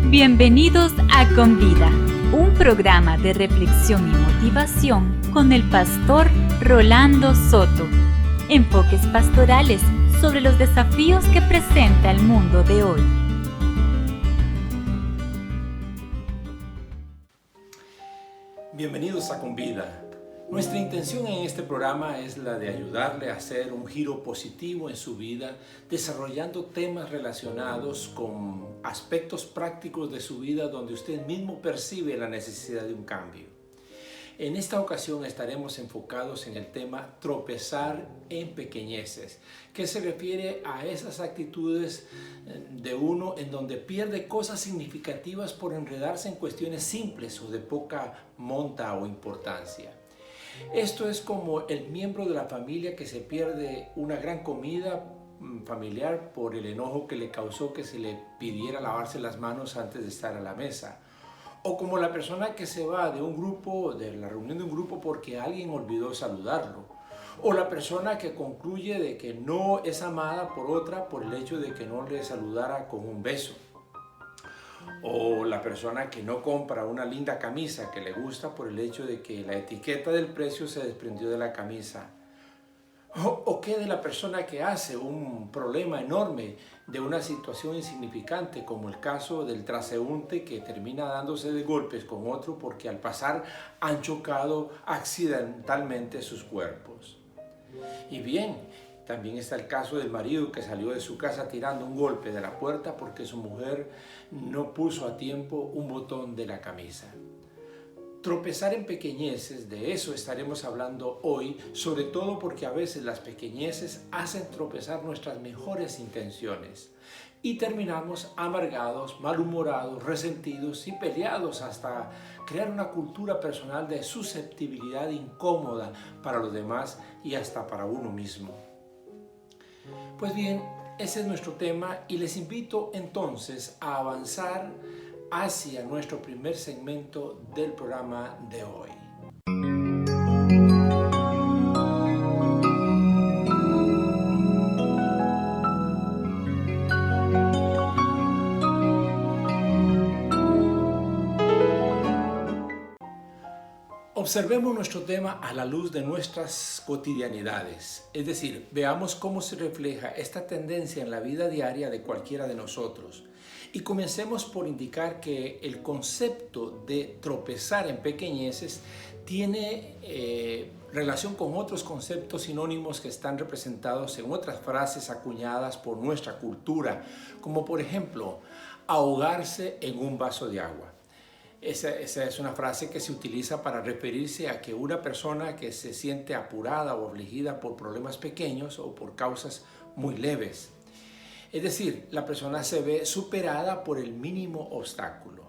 Bienvenidos a Convida, un programa de reflexión y motivación con el pastor Rolando Soto. Enfoques pastorales sobre los desafíos que presenta el mundo de hoy. Bienvenidos a Convida. Nuestra intención en este programa es la de ayudarle a hacer un giro positivo en su vida, desarrollando temas relacionados con aspectos prácticos de su vida donde usted mismo percibe la necesidad de un cambio. En esta ocasión estaremos enfocados en el tema tropezar en pequeñeces, que se refiere a esas actitudes de uno en donde pierde cosas significativas por enredarse en cuestiones simples o de poca monta o importancia. Esto es como el miembro de la familia que se pierde una gran comida familiar por el enojo que le causó que se le pidiera lavarse las manos antes de estar a la mesa. O como la persona que se va de un grupo, de la reunión de un grupo porque alguien olvidó saludarlo. O la persona que concluye de que no es amada por otra por el hecho de que no le saludara con un beso. O la persona que no compra una linda camisa que le gusta por el hecho de que la etiqueta del precio se desprendió de la camisa. O qué de la persona que hace un problema enorme de una situación insignificante, como el caso del transeúnte que termina dándose de golpes con otro porque al pasar han chocado accidentalmente sus cuerpos. Y bien, también está el caso del marido que salió de su casa tirando un golpe de la puerta porque su mujer no puso a tiempo un botón de la camisa. Tropezar en pequeñeces, de eso estaremos hablando hoy, sobre todo porque a veces las pequeñeces hacen tropezar nuestras mejores intenciones y terminamos amargados, malhumorados, resentidos y peleados hasta crear una cultura personal de susceptibilidad incómoda para los demás y hasta para uno mismo. Pues bien, ese es nuestro tema y les invito entonces a avanzar hacia nuestro primer segmento del programa de hoy. Observemos nuestro tema a la luz de nuestras cotidianidades, es decir, veamos cómo se refleja esta tendencia en la vida diaria de cualquiera de nosotros. Y comencemos por indicar que el concepto de tropezar en pequeñeces tiene relación con otros conceptos sinónimos que están representados en otras frases acuñadas por nuestra cultura, como por ejemplo, ahogarse en un vaso de agua. Esa es una frase que se utiliza para referirse a que una persona que se siente apurada o afligida por problemas pequeños o por causas muy leves. Es decir, la persona se ve superada por el mínimo obstáculo.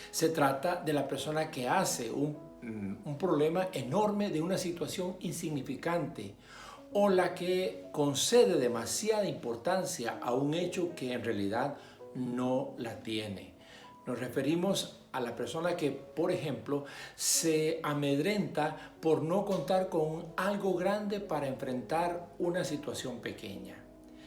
Se trata de la persona que hace un problema enorme de una situación insignificante o la que concede demasiada importancia a un hecho que en realidad no la tiene. Nos referimos a la persona que, por ejemplo, se amedrenta por no contar con algo grande para enfrentar una situación pequeña.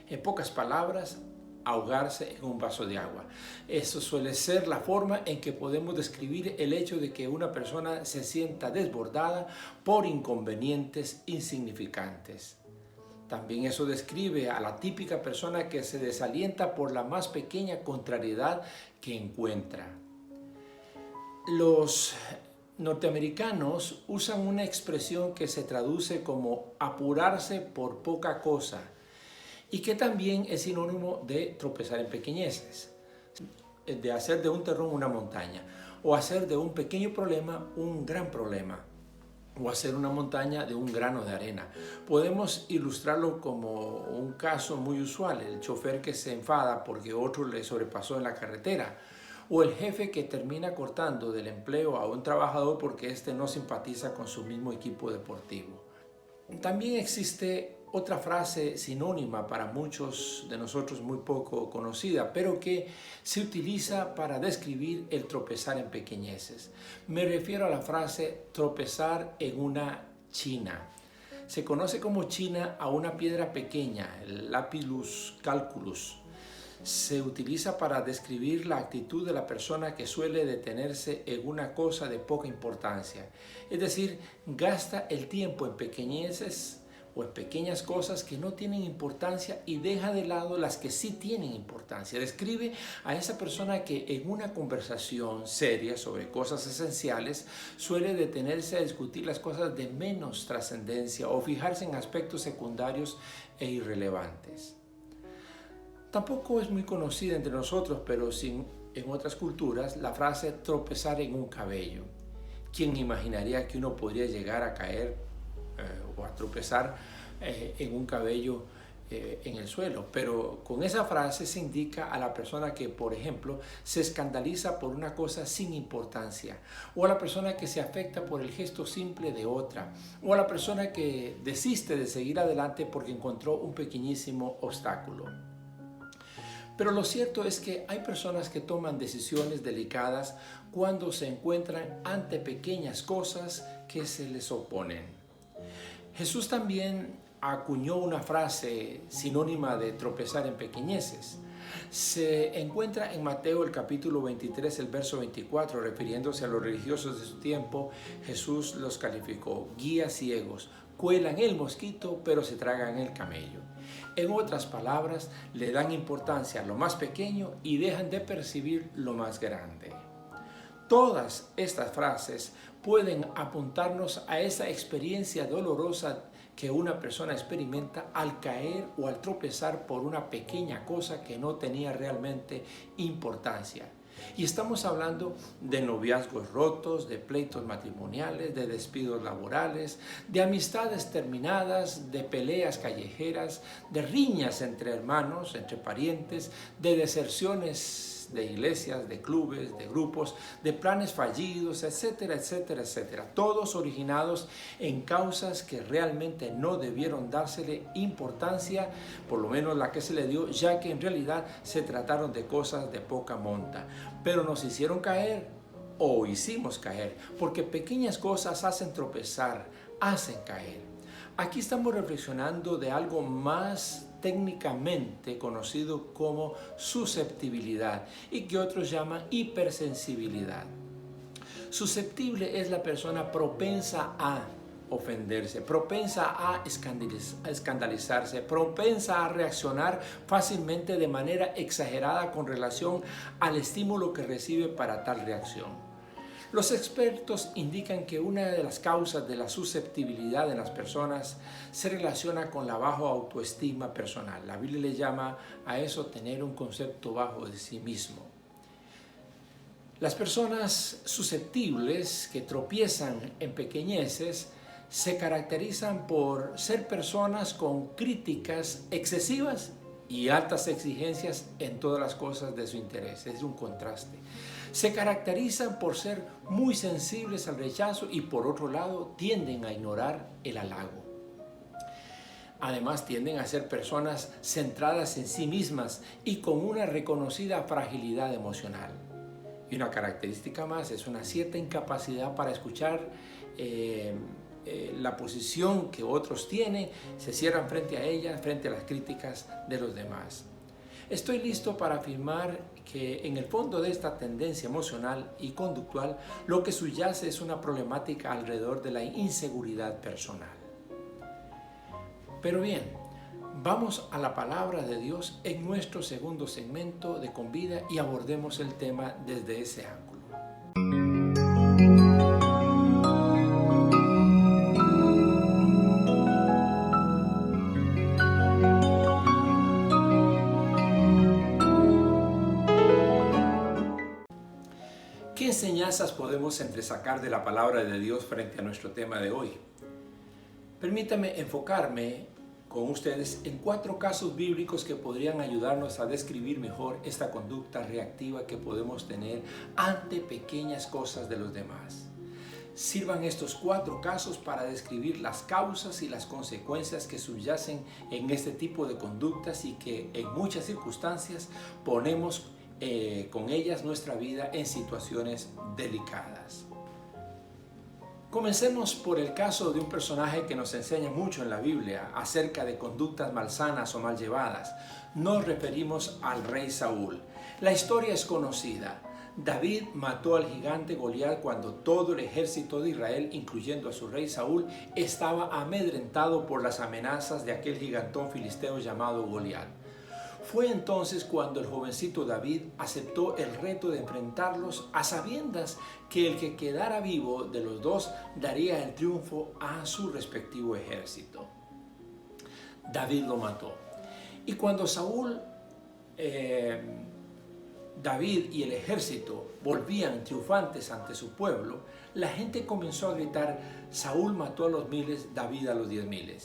En pocas palabras, ahogarse en un vaso de agua. Eso suele ser la forma en que podemos describir el hecho de que una persona se sienta desbordada por inconvenientes insignificantes. También eso describe a la típica persona que se desalienta por la más pequeña contrariedad que encuentra. Los norteamericanos usan una expresión que se traduce como apurarse por poca cosa y que también es sinónimo de tropezar en pequeñeces, de hacer de un terrón una montaña o hacer de un pequeño problema un gran problema, o hacer una montaña de un grano de arena. Podemos ilustrarlo como un caso muy usual, el chofer que se enfada porque otro le sobrepasó en la carretera, o el jefe que termina cortando del empleo a un trabajador porque éste no simpatiza con su mismo equipo deportivo. También existe otra frase sinónima para muchos de nosotros muy poco conocida, pero que se utiliza para describir el tropezar en pequeñeces. Me refiero a la frase tropezar en una china. Se conoce como china a una piedra pequeña, el Lapillus calculus. Se utiliza para describir la actitud de la persona que suele detenerse en una cosa de poca importancia. Es decir, gasta el tiempo en pequeñeces o en pequeñas cosas que no tienen importancia y deja de lado las que sí tienen importancia. Describe a esa persona que en una conversación seria sobre cosas esenciales suele detenerse a discutir las cosas de menos trascendencia o fijarse en aspectos secundarios e irrelevantes. Tampoco es muy conocida entre nosotros, pero sí en otras culturas, la frase tropezar en un cabello. ¿Quién imaginaría que uno podría llegar a caer o a tropezar en un cabello en el suelo? Pero con esa frase se indica a la persona que, por ejemplo, se escandaliza por una cosa sin importancia, o a la persona que se afecta por el gesto simple de otra, o a la persona que desiste de seguir adelante porque encontró un pequeñísimo obstáculo. Pero lo cierto es que hay personas que toman decisiones delicadas cuando se encuentran ante pequeñas cosas que se les oponen. Jesús también acuñó una frase sinónima de tropezar en pequeñeces. Se encuentra en Mateo el capítulo 23, el verso 24, refiriéndose a los religiosos de su tiempo. Jesús los calificó: guías ciegos, cuelan el mosquito pero se tragan el camello. En otras palabras, le dan importancia a lo más pequeño y dejan de percibir lo más grande. Todas estas frases pueden apuntarnos a esa experiencia dolorosa que una persona experimenta al caer o al tropezar por una pequeña cosa que no tenía realmente importancia. Y estamos hablando de noviazgos rotos, de pleitos matrimoniales, de despidos laborales, de amistades terminadas, de peleas callejeras, de riñas entre hermanos, entre parientes, de deserciones de iglesias, de clubes, de grupos, de planes fallidos, etcétera, etcétera, etcétera. Todos originados en causas que realmente no debieron dársele importancia, por lo menos la que se le dio, ya que en realidad se trataron de cosas de poca monta. Pero nos hicieron caer o hicimos caer, porque pequeñas cosas hacen tropezar, hacen caer. Aquí estamos reflexionando de algo más técnicamente conocido como susceptibilidad y que otros llaman hipersensibilidad. Susceptible es la persona propensa a ofenderse, propensa a escandalizarse, propensa a reaccionar fácilmente de manera exagerada con relación al estímulo que recibe para tal reacción. Los expertos indican que una de las causas de la susceptibilidad en las personas se relaciona con la baja autoestima personal. La Biblia le llama a eso tener un concepto bajo de sí mismo. Las personas susceptibles que tropiezan en pequeñeces se caracterizan por ser personas con críticas excesivas y altas exigencias en todas las cosas de su interés. Es un contraste. Se caracterizan por ser muy sensibles al rechazo y por otro lado tienden a ignorar el halago. Además tienden a ser personas centradas en sí mismas y con una reconocida fragilidad emocional. Y una característica más es una cierta incapacidad para escuchar la posición que otros tienen, se cierran frente a ella, frente a las críticas de los demás. Estoy listo para afirmar que en el fondo de esta tendencia emocional y conductual, lo que subyace es una problemática alrededor de la inseguridad personal. Pero bien, vamos a la palabra de Dios en nuestro segundo segmento de Convida y abordemos el tema desde ese ángulo. ¿Qué enseñanzas podemos entresacar de la palabra de Dios frente a nuestro tema de hoy? Permítame enfocarme con ustedes en 4 casos bíblicos que podrían ayudarnos a describir mejor esta conducta reactiva que podemos tener ante pequeñas cosas de los demás. Sirvan estos 4 casos para describir las causas y las consecuencias que subyacen en este tipo de conductas y que en muchas circunstancias ponemos con ellas nuestra vida en situaciones delicadas. Comencemos por el caso de un personaje que nos enseña mucho en la Biblia acerca de conductas malsanas o mal llevadas. Nos referimos al rey Saúl. La historia es conocida. David mató al gigante Goliat cuando todo el ejército de Israel, incluyendo a su rey Saúl, estaba amedrentado por las amenazas de aquel gigantón filisteo llamado Goliat. Fue entonces cuando el jovencito David aceptó el reto de enfrentarlos a sabiendas que el que quedara vivo de los dos daría el triunfo a su respectivo ejército. David lo mató. Y cuando David y el ejército volvían triunfantes ante su pueblo, la gente comenzó a gritar: Saúl mató a los miles, David a los 10,000.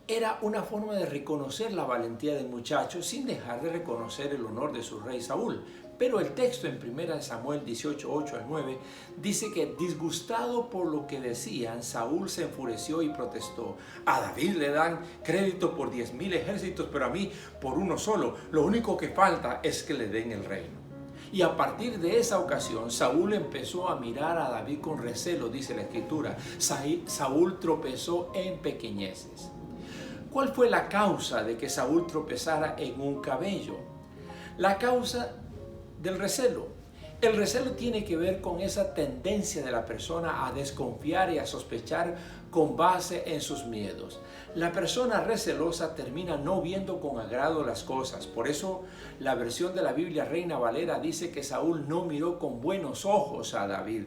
Era una forma de reconocer la valentía del muchacho sin dejar de reconocer el honor de su rey Saúl. Pero el texto en 1 Samuel 18, 8 al 9 dice que, disgustado por lo que decían, Saúl se enfureció y protestó: a David le dan crédito por 10,000 ejércitos, pero a mí por uno solo. Lo único que falta es que le den el reino. Y a partir de esa ocasión, Saúl empezó a mirar a David con recelo, dice la Escritura. Saúl tropezó en pequeñeces. ¿Cuál fue la causa de que Saúl tropezara en un cabello? La causa del recelo. El recelo tiene que ver con esa tendencia de la persona a desconfiar y a sospechar con base en sus miedos. La persona recelosa termina no viendo con agrado las cosas. Por eso la versión de la Biblia Reina Valera dice que Saúl no miró con buenos ojos a David.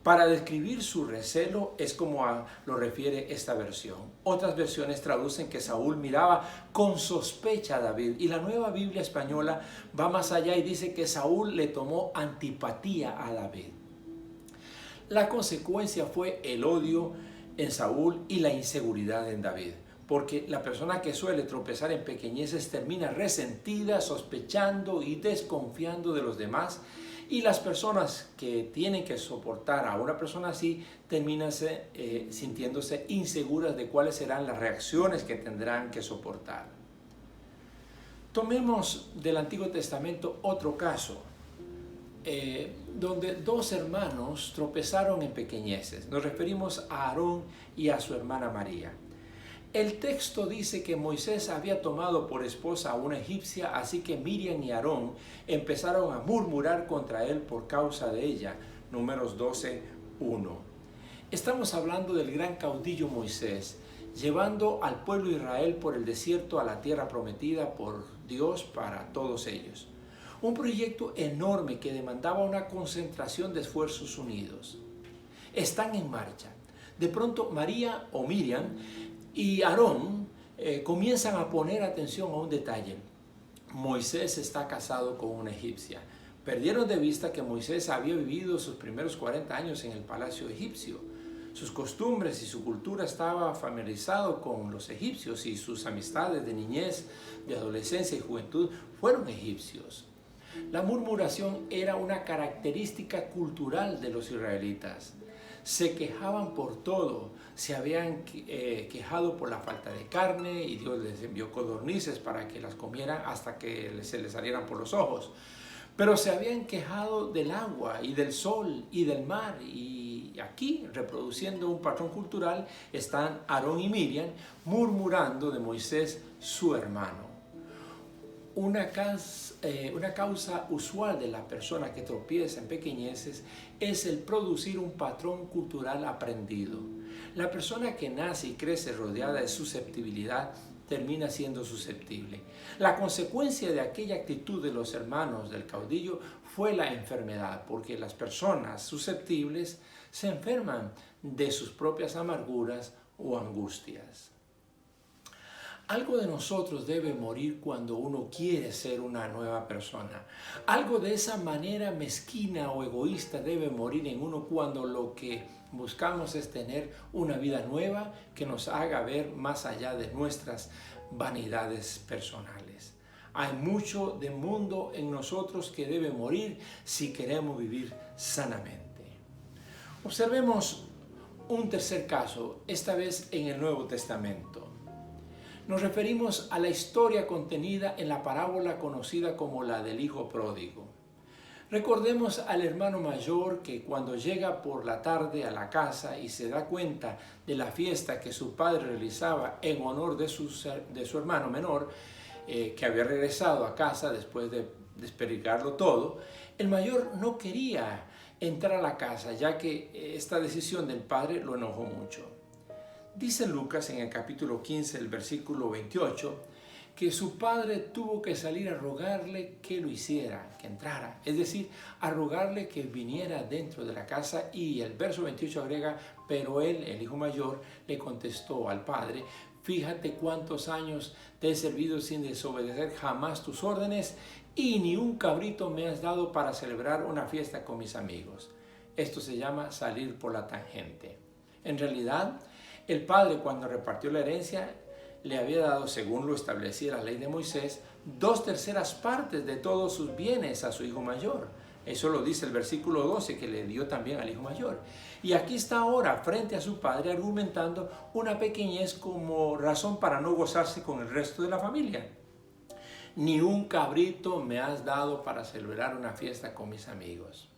Para describir su recelo es como lo refiere esta versión. Otras versiones traducen que Saúl miraba con sospecha a David, y la Nueva Biblia Española va más allá y dice que Saúl le tomó antipatía a David. La consecuencia fue el odio en Saúl y la inseguridad en David, porque la persona que suele tropezar en pequeñeces termina resentida, sospechando y desconfiando de los demás. Y las personas que tienen que soportar a una persona así terminan sintiéndose inseguras de cuáles serán las reacciones que tendrán que soportar. Tomemos del Antiguo Testamento otro caso, donde dos hermanos tropezaron en pequeñeces. Nos referimos a Aarón y a su hermana María. El texto dice que Moisés había tomado por esposa a una egipcia, así que Miriam y Aarón empezaron a murmurar contra él por causa de ella. Números 12, 1. Estamos hablando del gran caudillo Moisés, llevando al pueblo de Israel por el desierto a la tierra prometida por Dios para todos ellos. Un proyecto enorme que demandaba una concentración de esfuerzos unidos. Están en marcha. De pronto María o Miriam y Aarón comienzan a poner atención a un detalle. Moisés está casado con una egipcia. Perdieron de vista que Moisés había vivido sus primeros 40 años en el palacio egipcio. Sus costumbres y su cultura estaba familiarizado con los egipcios, y sus amistades de niñez, de adolescencia y juventud fueron egipcios. La murmuración era una característica cultural de los israelitas. Se quejaban por todo, se habían quejado por la falta de carne y Dios les envió codornices para que las comieran hasta que se les salieran por los ojos. Pero se habían quejado del agua y del sol y del mar, y aquí, reproduciendo un patrón cultural, están Aarón y Miriam murmurando de Moisés, su hermano. Una causa usual de la persona que tropieza en pequeñeces es el producir un patrón cultural aprendido. La persona que nace y crece rodeada de susceptibilidad termina siendo susceptible. La consecuencia de aquella actitud de los hermanos del caudillo fue la enfermedad, porque las personas susceptibles se enferman de sus propias amarguras o angustias. Algo de nosotros debe morir cuando uno quiere ser una nueva persona. Algo de esa manera mezquina o egoísta debe morir en uno cuando lo que buscamos es tener una vida nueva que nos haga ver más allá de nuestras vanidades personales. Hay mucho de mundo en nosotros que debe morir si queremos vivir sanamente. Observemos un tercer caso, esta vez en el Nuevo Testamento. Nos referimos a la historia contenida en la parábola conocida como la del Hijo Pródigo. Recordemos al hermano mayor que cuando llega por la tarde a la casa y se da cuenta de la fiesta que su padre realizaba en honor de su hermano menor, que había regresado a casa después de desperdigarlo todo, el mayor no quería entrar a la casa, ya que esta decisión del padre lo enojó mucho. Dice Lucas en el capítulo 15, el versículo 28, que su padre tuvo que salir a rogarle que lo hiciera, que entrara, es decir, a rogarle que viniera dentro de la casa, y el verso 28 agrega, pero él, el hijo mayor, le contestó al padre, fíjate cuántos años te he servido sin desobedecer jamás tus órdenes, y ni un cabrito me has dado para celebrar una fiesta con mis amigos. Esto se llama salir por la tangente. En realidad, el padre, cuando repartió la herencia, le había dado, según lo establecía la ley de Moisés, 2/3 partes de todos sus bienes a su hijo mayor. Eso lo dice el versículo 12, que le dio también al hijo mayor. Y aquí está ahora, frente a su padre, argumentando una pequeñez como razón para no gozarse con el resto de la familia. Ni un cabrito me has dado para celebrar una fiesta con mis amigos.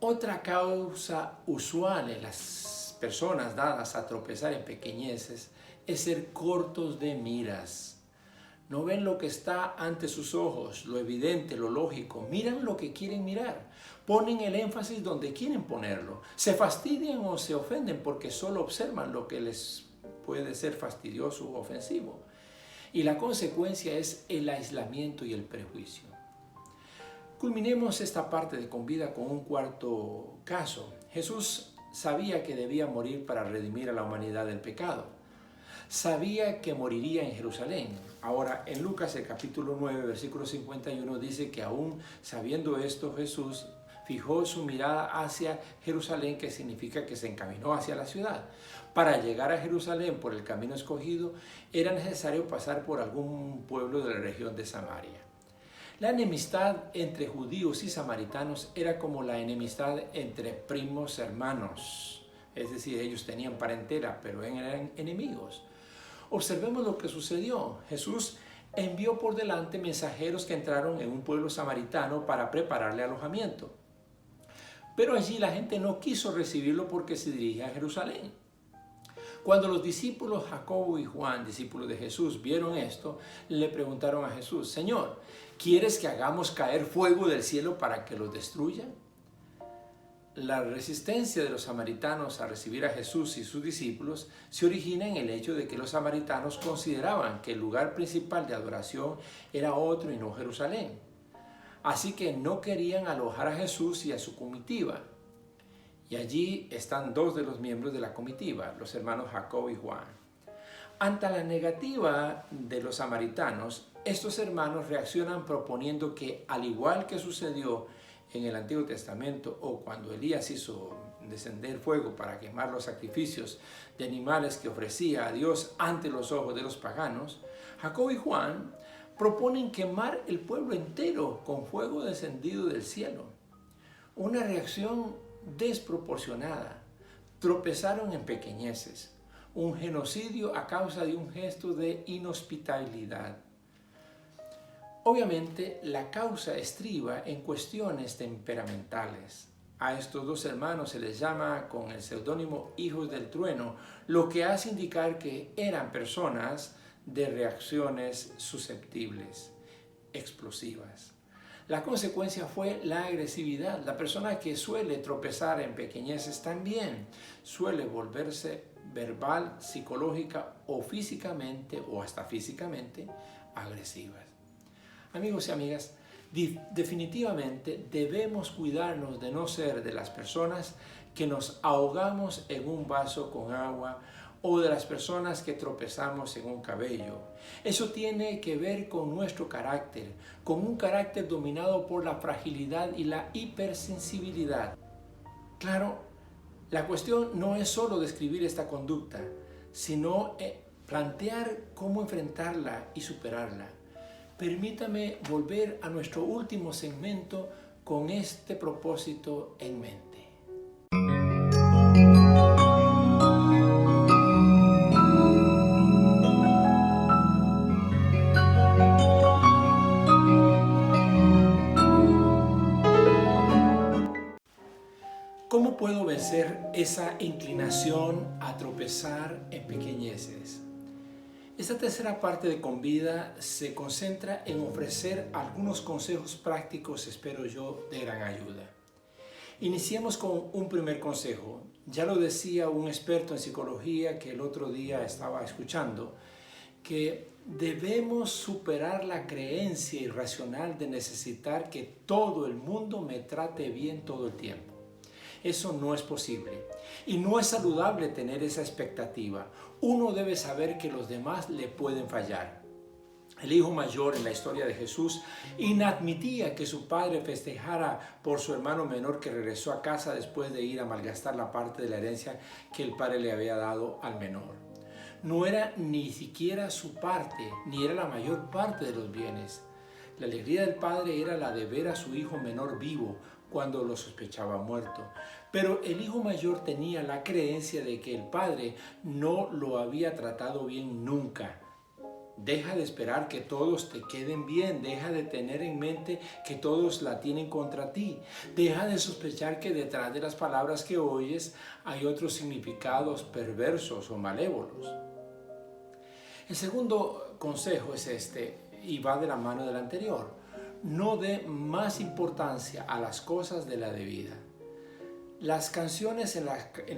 Otra causa usual en las personas dadas a tropezar en pequeñeces es ser cortos de miras. No ven lo que está ante sus ojos, lo evidente, lo lógico. Miran lo que quieren mirar. Ponen el énfasis donde quieren ponerlo. Se fastidian o se ofenden porque solo observan lo que les puede ser fastidioso o ofensivo. Y la consecuencia es el aislamiento y el prejuicio. Culminemos esta parte de Con Vida con un cuarto caso. Jesús sabía que debía morir para redimir a la humanidad del pecado. Sabía que moriría en Jerusalén. Ahora, en Lucas, el capítulo 9, versículo 51, dice que aún sabiendo esto, Jesús fijó su mirada hacia Jerusalén, que significa que se encaminó hacia la ciudad. Para llegar a Jerusalén por el camino escogido, era necesario pasar por algún pueblo de la región de Samaria. La enemistad entre judíos y samaritanos era como la enemistad entre primos hermanos. Es decir, ellos tenían parentela, pero eran enemigos. Observemos lo que sucedió. Jesús envió por delante mensajeros que entraron en un pueblo samaritano para prepararle alojamiento. Pero allí la gente no quiso recibirlo porque se dirigía a Jerusalén. Cuando los discípulos Jacobo y Juan, discípulos de Jesús, vieron esto, le preguntaron a Jesús, Señor, ¿quieres que hagamos caer fuego del cielo para que los destruya? La resistencia de los samaritanos a recibir a Jesús y sus discípulos se origina en el hecho de que los samaritanos consideraban que el lugar principal de adoración era otro y no Jerusalén. Así que no querían alojar a Jesús y a su comitiva. Y allí están dos de los miembros de la comitiva, los hermanos Jacobo y Juan. Ante la negativa de los samaritanos, estos hermanos reaccionan proponiendo que, al igual que sucedió en el Antiguo Testamento o cuando Elías hizo descender fuego para quemar los sacrificios de animales que ofrecía a Dios ante los ojos de los paganos, Jacobo y Juan proponen quemar el pueblo entero con fuego descendido del cielo. Una reacción desproporcionada. Tropezaron en pequeñeces. Un genocidio a causa de un gesto de inhospitalidad. Obviamente, la causa estriba en cuestiones temperamentales. A estos dos hermanos se les llama con el seudónimo hijos del trueno, lo que hace indicar que eran personas de reacciones susceptibles, explosivas. La consecuencia fue la agresividad. La persona que suele tropezar en pequeñeces también suele volverse verbal, psicológica o físicamente o hasta físicamente agresivas. Amigos y amigas, definitivamente debemos cuidarnos de no ser de las personas que nos ahogamos en un vaso con agua o de las personas que tropezamos en un cabello. Eso tiene que ver con nuestro carácter, con un carácter dominado por la fragilidad y la hipersensibilidad. Claro, la cuestión no es solo describir esta conducta, sino plantear cómo enfrentarla y superarla. Permítame volver a nuestro último segmento con este propósito en mente. vencer esa inclinación a tropezar en pequeñeces. Esta tercera parte de Convida se concentra en ofrecer algunos consejos prácticos, espero yo, de gran ayuda. Iniciemos con un primer consejo. Ya lo decía un experto en psicología que el otro día estaba escuchando, que debemos superar la creencia irracional de necesitar que todo el mundo me trate bien todo el tiempo. Eso no es posible y no es saludable tener esa expectativa. Uno debe saber que los demás le pueden fallar. El hijo mayor en la historia de Jesús inadmitía que su padre festejara por su hermano menor que regresó a casa después de ir a malgastar la parte de la herencia que el padre le había dado al menor. No era ni siquiera su parte, ni era la mayor parte de los bienes. La alegría del padre era la de ver a su hijo menor vivo cuando lo sospechaba muerto. Pero el hijo mayor tenía la creencia de que el padre no lo había tratado bien nunca. Deja de esperar que todos te queden bien, deja de tener en mente que todos la tienen contra ti, deja de sospechar que detrás de las palabras que oyes hay otros significados perversos o malévolos. El segundo consejo es este, y va de la mano del anterior. No dé más importancia a las cosas de la debida. Las canciones en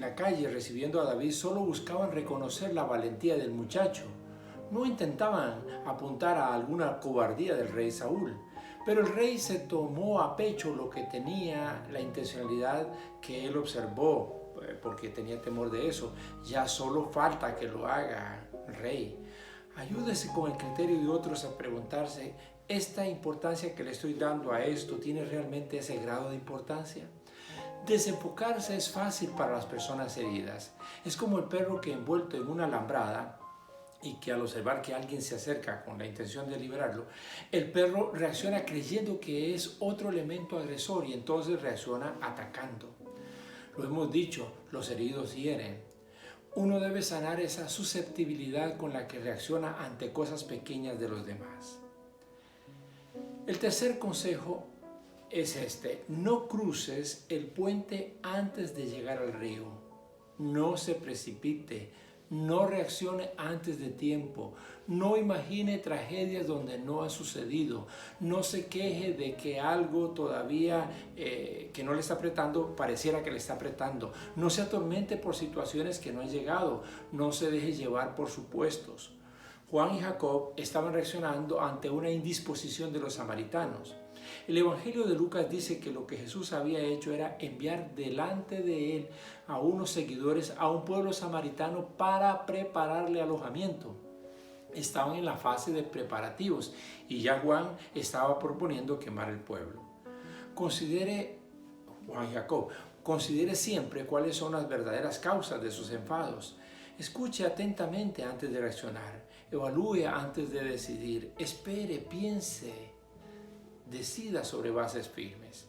la calle recibiendo a David solo buscaban reconocer la valentía del muchacho. No intentaban apuntar a alguna cobardía del rey Saúl, pero el rey se tomó a pecho lo que tenía la intencionalidad que él observó, porque tenía temor de eso. Ya solo falta que lo haga el rey. Ayúdese con el criterio de otros a preguntarse, ¿esta importancia que le estoy dando a esto tiene realmente ese grado de importancia? Desenfocarse es fácil para las personas heridas. Es como el perro que envuelto en una alambrada y que al observar que alguien se acerca con la intención de liberarlo, el perro reacciona creyendo que es otro elemento agresor y entonces reacciona atacando. Lo hemos dicho, los heridos hieren. Uno debe sanar esa susceptibilidad con la que reacciona ante cosas pequeñas de los demás. El tercer consejo es este: no cruces el puente antes de llegar al río. No se precipite. No reaccione antes de tiempo. No imagine tragedias donde no ha sucedido. No se queje de que algo todavía que no le está apretando pareciera que le está apretando. No se atormente por situaciones que no han llegado. No se deje llevar por supuestos. Juan y Jacob estaban reaccionando ante una indisposición de los samaritanos. El Evangelio de Lucas dice que lo que Jesús había hecho era enviar delante de él a unos seguidores a un pueblo samaritano para prepararle alojamiento. Estaban en la fase de preparativos y ya Juan estaba proponiendo quemar el pueblo. Juan y Jacob, considere siempre cuáles son las verdaderas causas de sus enfados. Escuche atentamente antes de reaccionar. Evalúe antes de decidir. Espere, piense. Decida sobre bases firmes.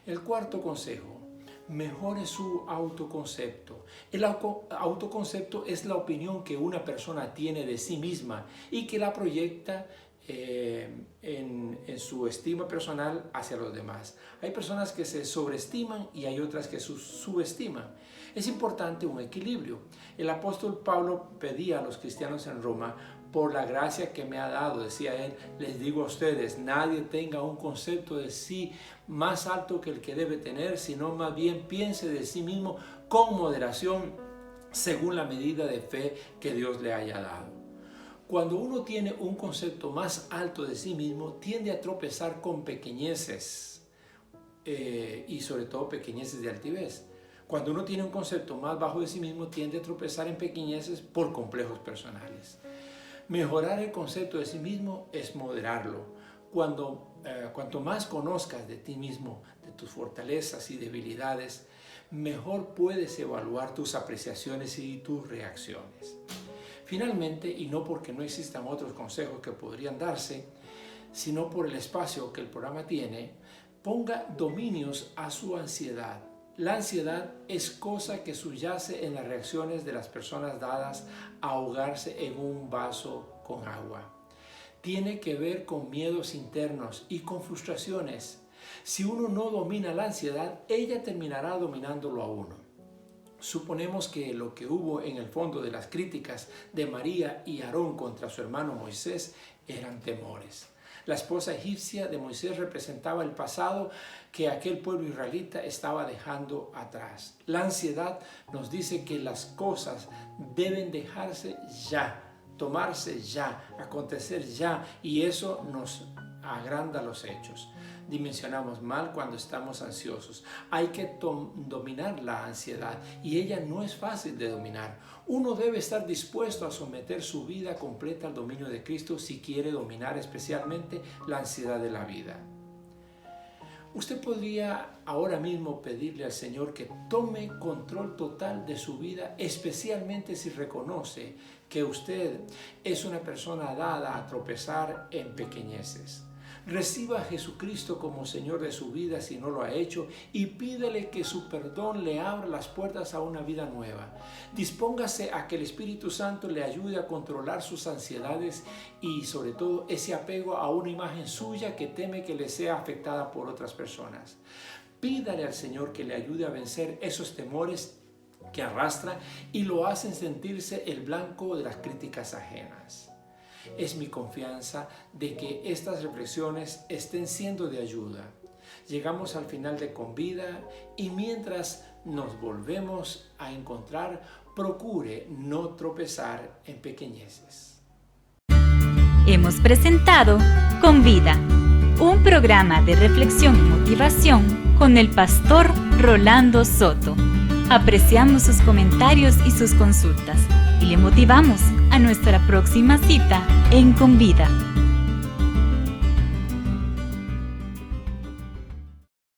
El cuarto consejo: mejore su autoconcepto. El autoconcepto es la opinión que una persona tiene de sí misma y que la proyecta en su estima personal hacia los demás. Hay personas que se sobreestiman y hay otras que subestiman. Es importante un equilibrio. El apóstol Pablo pedía a los cristianos en Roma: por la gracia que me ha dado, decía él, les digo a ustedes, nadie tenga un concepto de sí más alto que el que debe tener, sino más bien piense de sí mismo con moderación, según la medida de fe que Dios le haya dado. Cuando uno tiene un concepto más alto de sí mismo, tiende a tropezar con pequeñeces y sobre todo pequeñeces de altivez. Cuando uno tiene un concepto más bajo de sí mismo, tiende a tropezar en pequeñeces por complejos personales. Mejorar el concepto de sí mismo es moderarlo. Cuanto más conozcas de ti mismo, de tus fortalezas y debilidades, mejor puedes evaluar tus apreciaciones y tus reacciones. Finalmente, y no porque no existan otros consejos que podrían darse, sino por el espacio que el programa tiene, ponga dominios a su ansiedad. La ansiedad es cosa que subyace en las reacciones de las personas dadas a ahogarse en un vaso con agua. Tiene que ver con miedos internos y con frustraciones. Si uno no domina la ansiedad, ella terminará dominándolo a uno. Suponemos que lo que hubo en el fondo de las críticas de María y Aarón contra su hermano Moisés eran temores. La esposa egipcia de Moisés representaba el pasado que aquel pueblo israelita estaba dejando atrás. La ansiedad nos dice que las cosas deben dejarse ya, tomarse ya, acontecer ya, y eso nos agranda los hechos. Dimensionamos mal cuando estamos ansiosos. Hay que dominar la ansiedad y ella no es fácil de dominar. Uno debe estar dispuesto a someter su vida completa al dominio de Cristo si quiere dominar especialmente la ansiedad de la vida. Usted podría ahora mismo pedirle al Señor que tome control total de su vida, especialmente si reconoce que usted es una persona dada a tropezar en pequeñeces. Reciba a Jesucristo como Señor de su vida si no lo ha hecho y pídele que su perdón le abra las puertas a una vida nueva. Dispóngase a que el Espíritu Santo le ayude a controlar sus ansiedades y sobre todo ese apego a una imagen suya que teme que le sea afectada por otras personas. Pídale al Señor que le ayude a vencer esos temores que arrastra y lo hacen sentirse el blanco de las críticas ajenas. Es mi confianza de que estas reflexiones estén siendo de ayuda. Llegamos al final de Con Vida y mientras nos volvemos a encontrar, procure no tropezar en pequeñeces. Hemos presentado Con Vida, un programa de reflexión y motivación con el pastor Rolando Soto. Apreciamos sus comentarios y sus consultas y le motivamos a nuestra próxima cita en Con Vida.